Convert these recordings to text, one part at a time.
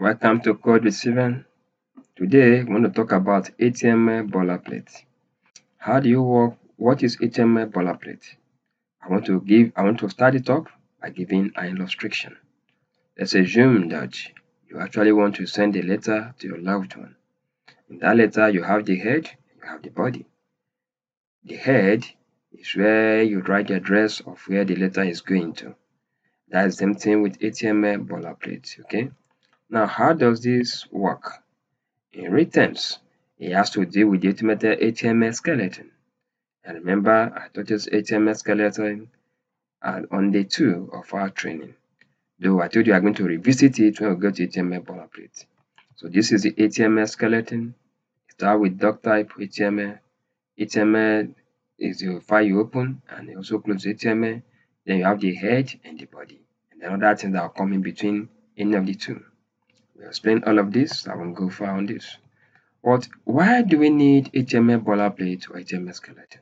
Welcome to Code with Ceiven. Today, we want to talk about HTML boilerplate. How do you work? What is HTML boilerplate? I want to start it up by giving an illustration. Let's assume that you actually want to send a letter to your loved one. In that letter, you have the head, you have the body. The head is where you write the address of where the letter is going to. That's the same thing with HTML boilerplate. Okay. Now, how does this work? In read terms, it has to deal with the automated HTML skeleton. And remember, I taught this HTML skeleton on day 2 of our training. Though I told you I'm going to revisit it when we go to HTML boilerplate. So this is the HTML skeleton. Start with doc type HTML. HTML is the file you open, and you also close HTML. Then you have the head and the body. And then other things that will come in between any of the two. We'll explain all of this. I won't go far on this. But why do we need HTML boilerplate or HTML skeleton?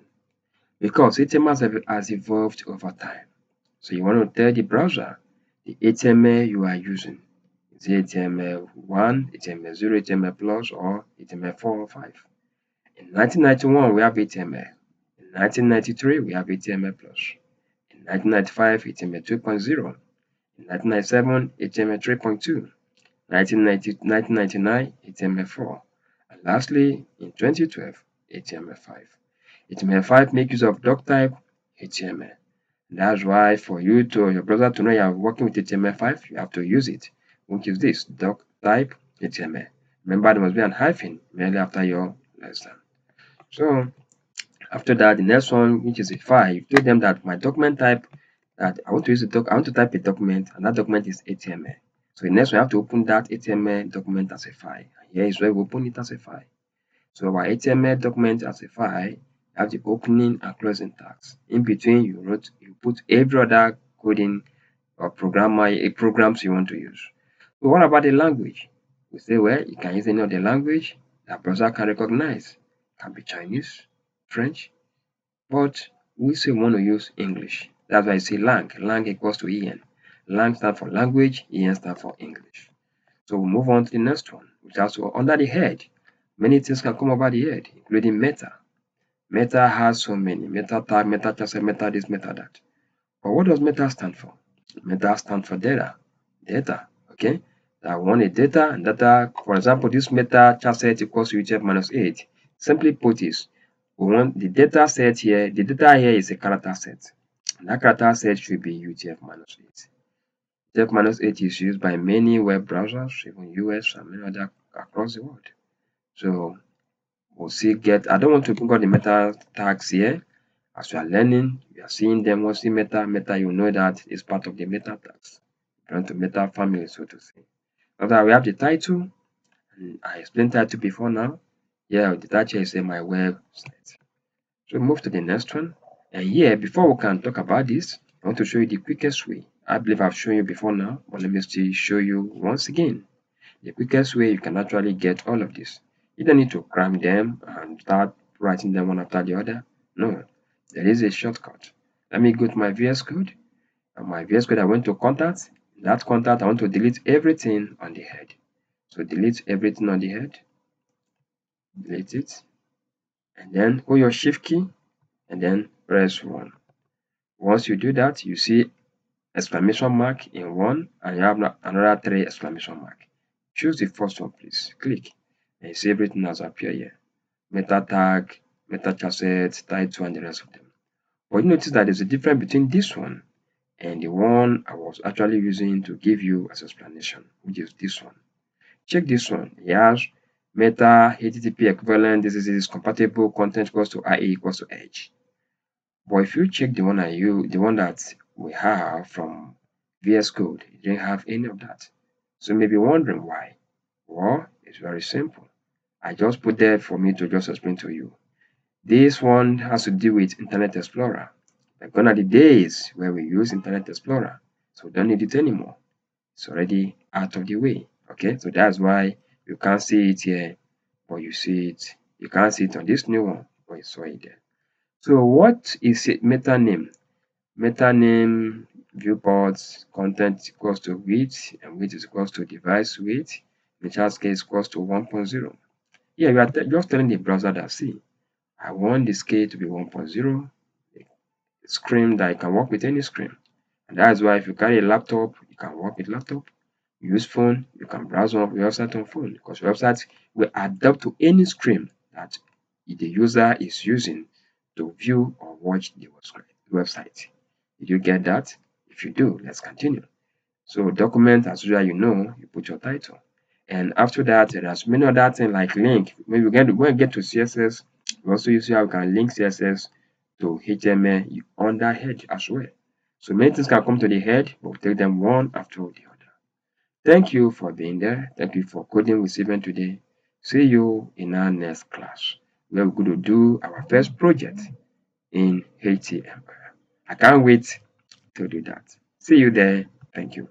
Because HTML has evolved over time. So you want to tell the browser the HTML you are using. Is it HTML1, HTML0, HTML plus, or HTML4 or 5? In 1991, we have HTML. In 1993, we have HTML plus. In 1995, HTML 2.0. In 1997, HTML 3.2. 1999, HTML4. And lastly, in 2012, HTML5. HTML5 makes use of doc type HTML. That's why for you to your browser to know you are working with HTML5, you have to use it, which is this doc type HTML. Remember, there must be an hyphen immediately after your lesson. So after that, the next one, which is a file, you tell them that my document type that I want to use I want to type a document, and that document is HTML. So the next one, you have to open that HTML document as a file. And here is where we open it as a file. So our HTML document as a file, you have the opening and closing tags. In between, you put every other coding or programs you want to use. So what about the language? We say, well, you can use any of the language that browser can recognize. It can be Chinese, French, but we say we want to use English. That's why I say lang. Lang equals to EN. Lang stands for language, EN stands for English. So we move on to the next one, which also under the head. Many things can come over the head, including meta. Meta has so many. Meta tag, meta chassis, meta this, meta that. But what does meta stand for? Meta stands for data. Data, okay? I want a data, and data, for example, this meta chassis equals to UTF minus 8. Simply put is, we want the data set here, the data here is a character set. And that character set should be UTF minus 8. UTF minus 8 is used by many web browsers, even US and many other across the world. So we'll see I don't want to bring out the meta tags here. As you are learning, you are seeing them. Once you see meta, you know that it's part of the meta tags. Belong to meta family, so to say. After we have the title, and I explained title before now. Yeah, the title is my website. So move to the next one. And here, before we can talk about this, I want to show you the quickest way. I believe I've shown you before now, but let me still show you once again. The quickest way you can actually get all of this. You don't need to cram them and start writing them one after the other. No, there is a shortcut. Let me go to my VS Code. And my VS Code, I went to contact. In that contact, I want to delete everything on the head. So delete everything on the head. Delete it. And then hold your shift key and then press 1. Once you do that, you see exclamation mark in 1 and you have another 3 exclamation mark. Choose the first one, please. Click and you see everything has appeared here. Meta tag, meta chassis, title, and the rest of them. But you notice that there's a difference between this one and the one I was actually using to give you as explanation, which is this one. Check this one. It has meta HTTP equivalent. This is compatible content equals to IA equals to Edge. But if you check the one the one that we have from VS Code, it didn't have any of that. So you may be wondering why. Well, it's very simple. I just put there for me to just explain to you. This one has to do with Internet Explorer. Like gone are the days where we use Internet Explorer, so we don't need it anymore. It's already out of the way. Okay, so that's why you can't see it here, but you see it. You can't see it on this new one, but you saw it there. So what is it? Meta name. Meta name viewports content equals to width, and width is equals to device width. initial scale is equals to 1.0. Here you are just telling the browser that, see, I want the scale to be 1.0, a screen that you can work with any screen. And that's why if you carry a laptop, you can work with laptop. You use phone, you can browse on your website on phone, because your website will adapt to any screen that the user is using to view or watch the website. Did you get that? If you do, let's continue. So document, as usual, you put your title. And after that, there's many other things like link. When we get to CSS, we also use how we can link CSS to HTML on that head as well. So many things can come to the head, but we'll take them one after the other. Thank you for being there. Thank you for coding with Ceiven today. See you in our next class, where we're going to do our first project in HTML. I can't wait to do that. See you there. Thank you.